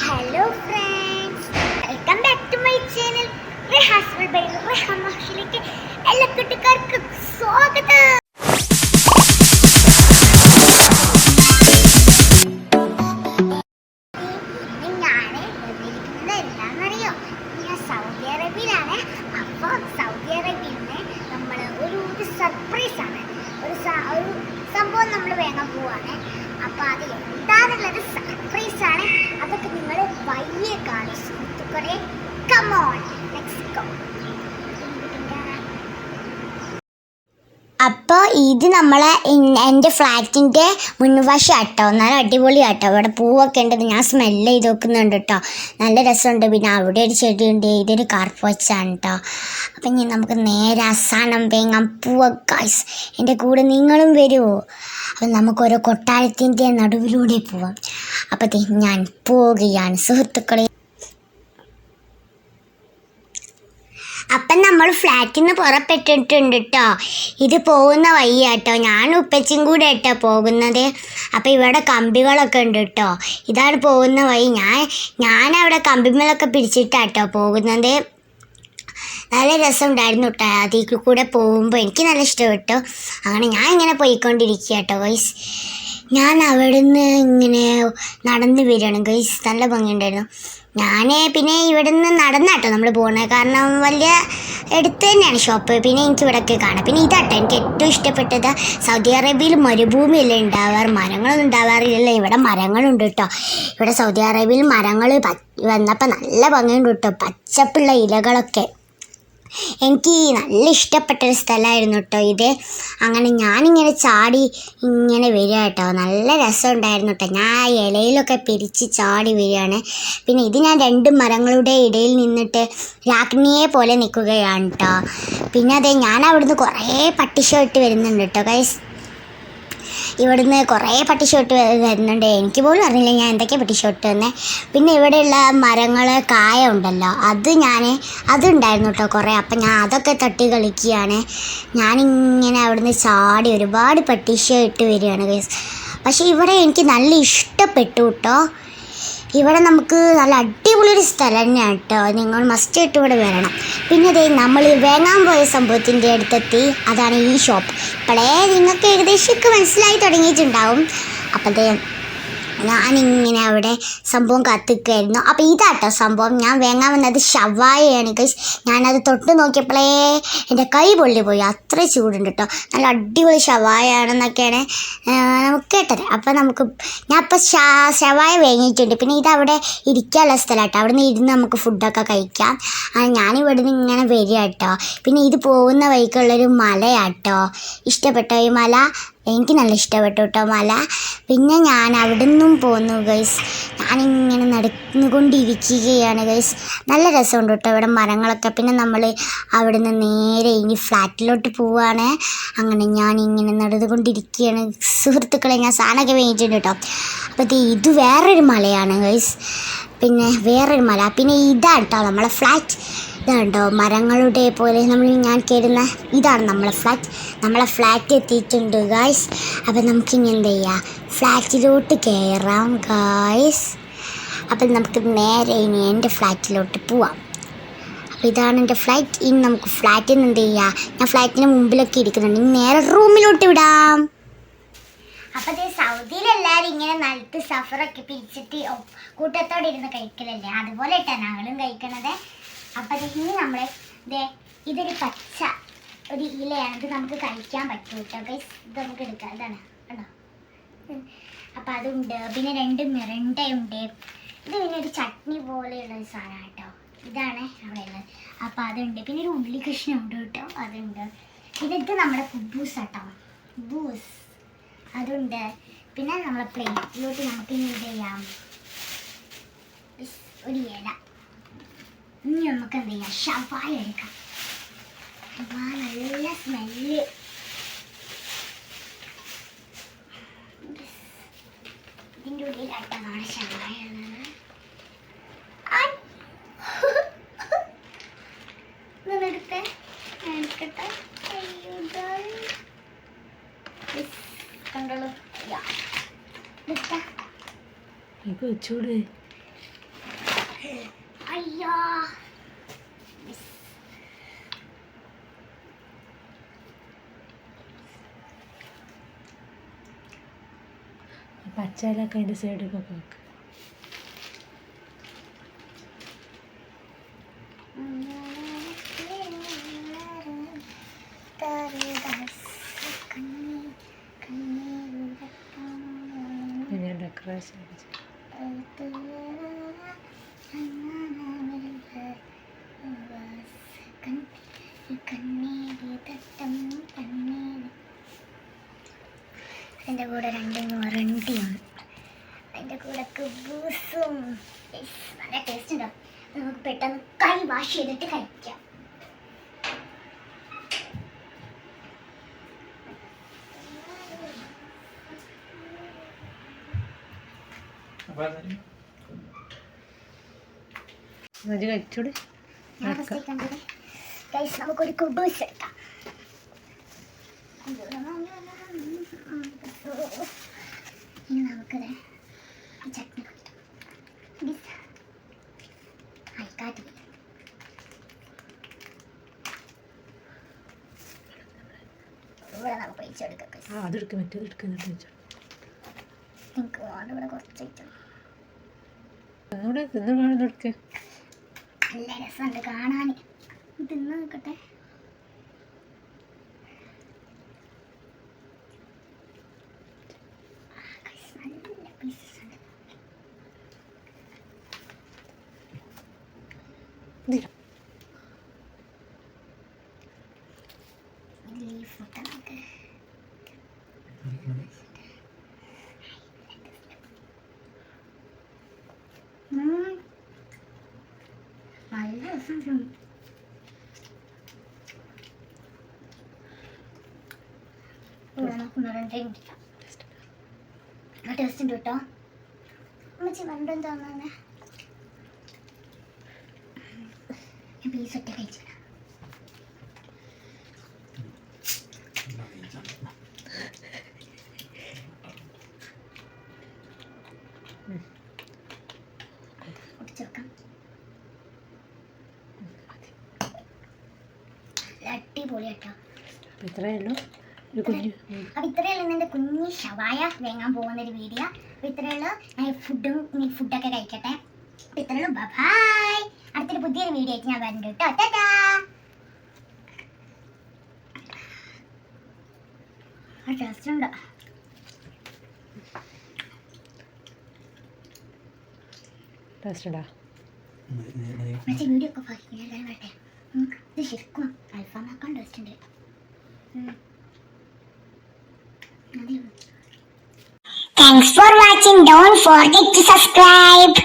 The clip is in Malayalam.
Hello friends, welcome back to my channel Rihas by റിഹാമാഷിലേക്ക് എല്ലാ കുട്ടിക്കാർക്കും സ്വാഗതം. എന്താണെന്നറിയോ, ഞാൻ സൗദി അറേബ്യയിലാണ്. അപ്പോൾ സൗദി അറേബ്യയിൽ നിന്ന് നമ്മൾ ഒരു സർപ്രൈസാണ്, ഒരു സംഭവം നമ്മൾ വേഗം പോവാണ്. അപ്പോൾ അത് എന്താണെന്നുള്ളത് സർപ്രൈസാണ്. അതൊക്കെ നിങ്ങൾ വയ്യെ കാണും സുഹൃത്തുക്കളെ. Come on, let's go. അപ്പോൾ ഇത് നമ്മളെ എൻ്റെ ഫ്ലാറ്റിൻ്റെ മുൻവശം ആട്ടോ. നല്ല അടിപൊളി ആട്ടോ. ഇവിടെ പൂവൊക്കെ ഉണ്ട്. ഞാൻ സ്മെല്ല് ചെയ്ത് നോക്കുന്നുണ്ട് കേട്ടോ. നല്ല രസമുണ്ട്. പിന്നെ അവിടെ ഒരു ചെടിയുണ്ട്. ഇതൊരു കാർപ്പോച്ചാണ് കേട്ടോ. അപ്പം ഇനി നമുക്ക് നേരെ അവസാനം വേങ്ങാൻ പോവാം ഗൈസ്. എൻ്റെ കൂടെ നിങ്ങളും വരുമോ? അപ്പം നമുക്കൊരു കൊട്ടാരത്തിൻ്റെ നടുവിലൂടെ പോവാം. അപ്പോൾ ഞാൻ പോവുകയാണ് സുഹൃത്തുക്കളെ. അപ്പം നമ്മൾ ഫ്ലാറ്റിൽ നിന്ന് പുറപ്പെട്ടിട്ടുണ്ട് കേട്ടോ. ഇത് പോകുന്ന വഴിയാട്ടോ. ഞാൻ ഉപ്പച്ചും കൂടെ കേട്ടോ പോകുന്നത്. അപ്പോൾ ഇവിടെ കമ്പികളൊക്കെ ഉണ്ട് കേട്ടോ. ഇതാണ് പോകുന്ന വഴി. ഞാനവിടെ കമ്പിമേലൊക്കെ പിടിച്ചിട്ടാട്ടോ പോകുന്നത്. നല്ല രസമുണ്ടായിരുന്നു കേട്ടോ. അതിൽ കൂടെ പോകുമ്പോൾ എനിക്ക് നല്ല ഇഷ്ടപ്പെട്ടു. അങ്ങനെ ഞാൻ ഇങ്ങനെ പോയിക്കൊണ്ടിരിക്കുക കേട്ടോ ഗൈസ്. ഞാൻ അവിടെ നിന്ന് ഇങ്ങനെ നടന്ന് വരികയാണ് ഗൈസ്. നല്ല ഭംഗിയുണ്ടായിരുന്നു. പിന്നെ ഇവിടെ നിന്ന് നടന്നാട്ടോ നമ്മൾ പോകുന്നത്. കാരണം വലിയ അടുത്ത് തന്നെയാണ് ഷോപ്പ്. പിന്നെ എനിക്ക് ഇവിടെയൊക്കെ കാണാം. പിന്നെ ഇതാട്ടോ എനിക്ക് ഏറ്റവും ഇഷ്ടപ്പെട്ടത്. സൗദി അറേബ്യയിൽ മരുഭൂമിയല്ലേ ഉണ്ടാവാറ്, മരങ്ങളൊന്നും ഉണ്ടാവാറില്ലല്ലോ. ഇവിടെ മരങ്ങളുണ്ട് കേട്ടോ. ഇവിടെ സൗദി അറേബ്യയിൽ മരങ്ങൾ വന്നപ്പോൾ നല്ല ഭംഗിയുണ്ട് കേട്ടോ. പച്ചപ്പുള്ള ഇലകളൊക്കെ എനിക്ക് നല്ല ഇഷ്ടപ്പെട്ടൊരു സ്ഥലമായിരുന്നു കേട്ടോ ഇത്. അങ്ങനെ ഞാനിങ്ങനെ ചാടി ഇങ്ങനെ വരിക കേട്ടോ. നല്ല രസമുണ്ടായിരുന്നു കേട്ടോ. ഞാൻ ആ ഇലയിലൊക്കെ പിരിച്ച് ചാടി വരികയാണ്. പിന്നെ ഇത് ഞാൻ രണ്ട് മരങ്ങളുടെ ഇടയിൽ നിന്നിട്ട് രാജ്ഞിയെ പോലെ നിൽക്കുകയാണ് കേട്ടോ. പിന്നെ അതെ, ഞാൻ അവിടുന്ന് കുറേ പട്ടിഷർട്ട് വരുന്നുണ്ട് കേട്ടോ ഗൈസ്. ഇവിടുന്ന് കുറേ പട്ടിഷർട്ട് വരുന്നുണ്ട്. എനിക്ക് പോലും അറിയില്ല ഞാൻ എന്തൊക്കെ പട്ടിഷർട്ട് തന്നെ. പിന്നെ ഇവിടെയുള്ള മരങ്ങൾ കായ ഉണ്ടല്ലോ, അതുണ്ടായിരുന്നു കേട്ടോ കുറേ. അപ്പം ഞാൻ അതൊക്കെ തട്ടി കളിക്കുകയാണ്. ഞാനിങ്ങനെ അവിടുന്ന് ചാടി ഒരുപാട് പട്ടിഷർട്ട് വരികയാണ് ഗൈസ്. പക്ഷേ ഇവിടെ എനിക്ക് നല്ല ഇഷ്ടപ്പെട്ടു കേട്ടോ. ഇവിടെ നമുക്ക് നല്ല അടിപൊളിയൊരു സ്ഥലം തന്നെയാണ് കേട്ടോ. നിങ്ങൾ മസ്റ്റ് ആയിട്ട് ഇവിടെ വരണം. പിന്നെ അതേ, നമ്മൾ വേങ്ങാൻ പോയ സംഭവത്തിൻ്റെ അടുത്തെത്തി. അതാണ് ഈ ഷോപ്പ്. ഇപ്പോഴേ നിങ്ങൾക്ക് ഏകദേശമൊക്കെ മനസ്സിലായി തുടങ്ങിയിട്ടുണ്ടാവും. അപ്പോൾ അതേ, ഞാനിങ്ങനെ അവിടെ സംഭവം കാത്തിരിക്കുമായിരുന്നു. അപ്പോൾ ഇതാട്ടോ സംഭവം. ഞാൻ വേങ്ങാൻ വന്നത് ഷവായയാണ് ഗൈസ്. ഞാനത് തൊട്ട് നോക്കിയപ്പോഴേ എൻ്റെ കൈ പൊള്ളി പോയി. അത്ര ചൂടുണ്ട് കേട്ടോ. നല്ല അടിപൊളി ഷവായാണെന്നൊക്കെയാണ് നമുക്ക് കേട്ടത്. അപ്പോൾ ഞാൻ ഇപ്പോൾ ഷവായ വാങ്ങിയിട്ടുണ്ട്. പിന്നെ ഇതവിടെ ഇരിക്കാനുള്ള സ്ഥലം കേട്ടോ. അവിടെ നിന്ന് ഇരുന്ന് നമുക്ക് ഫുഡൊക്കെ കഴിക്കാം. ഞാനിവിടെ നിന്ന് ഇങ്ങനെ വരിക കേട്ടോ. പിന്നെ ഇത് പോകുന്ന വഴിക്കുള്ളൊരു മലയാട്ടോ. ഇഷ്ടപ്പെട്ടോ ഈ മല? എനിക്ക് നല്ല ഇഷ്ടപ്പെട്ടു കേട്ടോ മല. പിന്നെ ഞാൻ അവിടെ നിന്നും പോന്നു ഗൈസ്. ഞാനിങ്ങനെ നടന്നുകൊണ്ടിരിക്കുകയാണ് ഗൈസ്. നല്ല രസമുണ്ട് കേട്ടോ ഇവിടെ മരങ്ങളൊക്കെ. പിന്നെ നമ്മൾ അവിടെ നിന്ന് നേരെ ഇനി ഫ്ലാറ്റിലോട്ട് പോവുകയാണ്. അങ്ങനെ ഞാനിങ്ങനെ നടന്നുകൊണ്ടിരിക്കുകയാണ് സുഹൃത്തുക്കളെ. ഞാൻ സാധനമൊക്കെ വേണ്ടിയിട്ടുണ്ട് കേട്ടോ. അപ്പോൾ ഇത് വേറൊരു മലയാണ് ഗൈസ്. പിന്നെ വേറൊരു മല. പിന്നെ ഇതാണ് കേട്ടോ നമ്മളെ ഫ്ലാറ്റ്. ഇതാണ്ടോ മരങ്ങളുടെ പോലെ ഞാൻ കയറുന്ന ഇതാണ് നമ്മളെ ഫ്ലാറ്റ് എത്തിയിട്ടുണ്ട് ഗായ്സ്. അപ്പം നമുക്കിനി എന്ത് ചെയ്യാം, ഫ്ലാറ്റിലോട്ട് കയറാം ഗായ്സ്. അപ്പം നമുക്ക് നേരെ ഇനി എൻ്റെ ഫ്ലാറ്റിലോട്ട് പോവാം. അപ്പോൾ ഇതാണ് എൻ്റെ ഫ്ലാറ്റ്. ഇനി നമുക്ക് ഫ്ലാറ്റിൽ നിന്ന് എന്ത് ചെയ്യാം, ഞാൻ ഫ്ലാറ്റിന് മുമ്പിലൊക്കെ ഇരിക്കുന്നുണ്ട്. ഇനി നേരെ റൂമിലോട്ട് വിടാം. അപ്പോൾ സൗദിയിലെല്ലാവരും ഇങ്ങനെ നിലത്ത് സഫറൊക്കെ പിരിച്ചിട്ട് കൂട്ടത്തോടെ ഇരുന്ന് കഴിക്കലല്ലേ, അതുപോലെ ഇട്ടാണ് ഞങ്ങളും കഴിക്കണത്. അപ്പം ഇനി നമ്മൾ ഇതൊരു പച്ച ഒരു ഇലയാണ്. ഇത് നമുക്ക് കഴിക്കാൻ പറ്റും കേട്ടോ ഗൈസ്. ഇത് നമുക്ക് എടുക്കാം. ഇതാണ് കേട്ടോ. അപ്പം അതുണ്ട്. പിന്നെ രണ്ട് മിറണ്ടയുണ്ട്. ഇത് പിന്നെ ഒരു ചട്നി പോലെയുള്ള ഒരു സാധനം കേട്ടോ. ഇതാണ് അവിടെ ഉള്ളത്. അപ്പം അതുണ്ട്. പിന്നെ ഒരു ഉള്ളി കഷ്ണം ഉണ്ട് കേട്ടോ. അതുണ്ട്. പിന്നെ ഇത് നമ്മുടെ കുബൂസ് കേട്ടോ. കുബൂസ് അതുണ്ട്. പിന്നെ നമ്മളെ പ്ലേറ്റിലോട്ട് നമുക്ക് ഇനി എന്ത് ചെയ്യാം, ഒരു ഇല. ഇനി നമുക്ക് എന്ത് ചെയ്യാം, ഷവായ എടുക്കാം. നല്ല സ്മെല്ല്. ഇതിൻ്റെ ഉള്ളിലായിട്ടാണ് ഷവായ ഉള്ളത്. എടുക്കട്ടെ. കണ്ടോളൂ. വെച്ചൂടെ അയ്യോ പച്ചയിലൊക്കെ അതിൻ്റെ സൈഡിലൊക്കെ വെക്ക്. പിന്നെ ഡെക്കറേഷൻ അതിൻ്റെ കൂടെ 2 മൊറണ്ടിയും അതിൻ്റെ കൂടെ കുബൂസും നല്ല ടേസ്റ്റ് ഉണ്ടാവും. നമുക്ക് പെട്ടെന്ന് കൈ വാഷ് ചെയ്തിട്ട് കഴിക്കാം. കഴിച്ചൂടെ? നമുക്കൊരു കുബൂസ് എടുക്കാം. ഇനി നമുക്കത് ഈ ചട്നി കുടിക്കാം. ഹൈക്കാറ്റ് ഇവിടെ നമുക്ക് ഒഴിച്ചെടുക്കാം. അതെടുക്ക മറ്റേത് എടുക്കുന്നുണ്ട് വെച്ചോ. എനിക്ക് ഇവിടെ കുറച്ച് വെച്ചോ. അവിടെ തിന്നുകൊടുക്ക. നല്ല രസമുണ്ട് കാണാൻ. തിന്ന് നോക്കട്ടെ. നല്ല പീസസ് ഉണ്ട്. ലീഫ് ഇട്ട് നമുക്ക് നല്ല രസം. ടേസ്റ്റ് ഉണ്ട് കേട്ടോ. അമ്മച്ചി കണ്ടെന്താ ഞാൻ പീസ് ഒറ്റ കഴിച്ചില്ല. അടിപൊളി കേട്ടോ. ഇത്രയല്ലോ കുഞ്ഞു. അപ്പം ഇത്രയുള്ള എൻ്റെ കുഞ്ഞു ഷവായ വേങ്ങാൻ പോകുന്നൊരു വീഡിയോ. അപ്പം ഇത്രയുള്ള ഫുഡൊക്കെ കഴിക്കട്ടെ. അപ്പം ഇത്രയുള്ളൂ. ബൈ. അടുത്തൊരു പുതിയൊരു വീഡിയോ ആയിട്ട് ഞാൻ വരുന്നുണ്ട് കേട്ടോ. ടാറ്റാ. ടേസ്റ്റ് ഉണ്ടോ? ടേസ്റ്റ് ഉണ്ടോ? മറ്റേ വീഡിയോ ഒക്കെ എല്ലാവരും വരട്ടെ. ഇത് ശരിക്കും അൽഫാമാക്കാൻ ടേസ്റ്റ് ഉണ്ട്. Thanks for watching. Don't forget to subscribe.